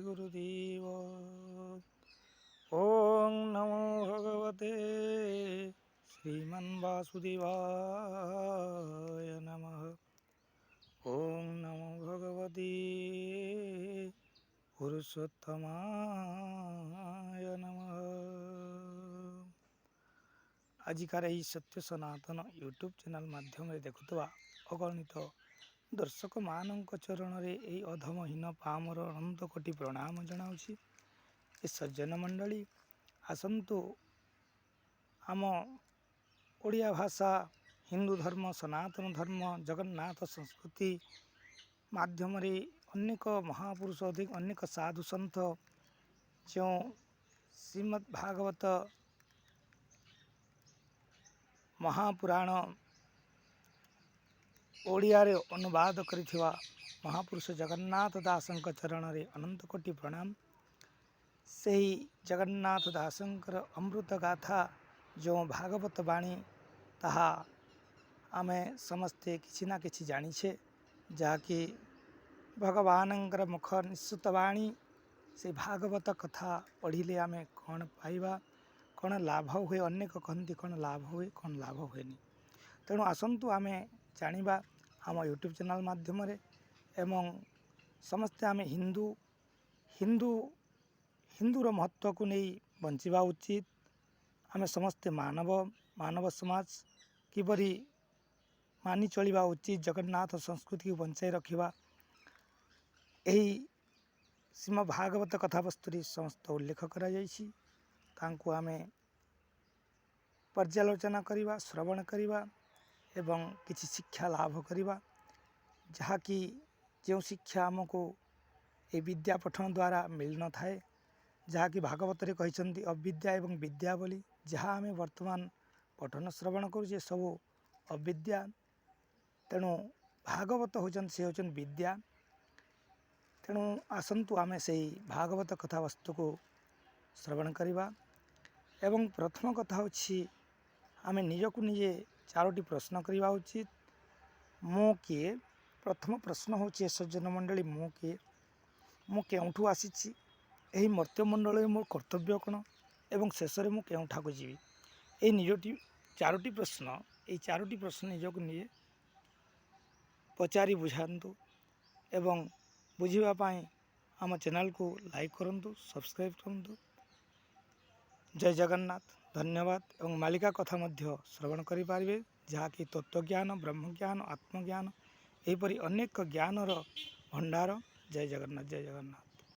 गुरुदेव। ओं नमो भगवते श्रीमन् वासुदेवाय नमः। ओं नमो भगवते पुरुषोत्तमाय नमः। आजिकार यही सत्य सनातन यूट्यूब चैनल माध्यम देखुवा अगणित दर्शक मान चरण में यही अधमहीन पामर अनंत कोटि प्रणाम जनाऊँगी। ए सज्जन मंडली आसतु आम ओडिया भाषा हिंदू धर्म सनातन धर्म जगन्नाथ संस्कृति माध्यम अनेक महापुरुष अधिक अनेक साधु सन्थ जो श्रीमद् भागवत महापुराण ओडिया रे अनुवाद करिथिवा महापुरुष जगन्नाथ दासंक चरण रे अनंत कोटि प्रणाम। सही जगन्नाथ दासंकर अमृत गाथा जो भागवत बाणी ताहा आमे समस्ते किछि ना किछि जानिछे, जाकि भगवानंकर मुख निश्चित बाणी से भागवत कथा पढ़िले आमे कौन पाइबा कौन लाभ हुए, अनेक कहती कौन लाभ हुए कौन लाभ हुएनि। तेणु आसतु आमे जानिबा आम यूट्यूब चैनल माध्यम एवं समस्ते आमे हिंदू हिंदू हिंदूर महत्व को नहीं बंचिबा उचित। आमे समस्ते मानव मानव समाज किपरि मानि चलिबा उचित, जगन्नाथ संस्कृति को बंचाई रखिबा यही श्रीमद् भागवत कथा वस्तु समस्त उल्लेख करा जाइछि। तांको आमे पर्यालोचना करिबा, श्रवण करिबा एवं किछि शिक्षा लाभ करिबा, जहाँकि जो शिक्षा आमको ये विद्या पठन द्वारा मिल न थाए, जहाँकि भागवत रे कहिसंती अविद्या एवं विद्या बोली। जहाँ आमे वर्तमान पठन श्रवण करुचे सबु अविद्या। तेणु भागवत होचन से होचन विद्या। तेणु आसंतु आमे से भागवत कथा वस्तु को श्रवण करिबा। एवं प्रथम कथा होछि आमे निजकु निजे चारोटी प्रश्न करिबा उचित। मो किए? प्रथम प्रश्न होछि सज्जन मंडली मो किए, मु केउठु आसीछि, एही मर्त्य मंडल मोर कर्तव्य कौन एवं शेष में मु केउठा को जीवी। ए निजटी चारोटी प्रश्न, ये चारोटी प्रश्न निजकु निजे पचारि बुझातु एवं बुझिबा पाई आम चैनल को लाइक करंतु, सब्सक्राइब करंतु। जय जगन्नाथ। धन्यवाद। एवं मालिका कथा मध्य श्रवण करि पारिबे, जहाँकि तत्वज्ञान ब्रह्मज्ञान आत्मज्ञान एहीपरि अनेक ज्ञानर भंडार। जय जगन्नाथ जय जगन्नाथ।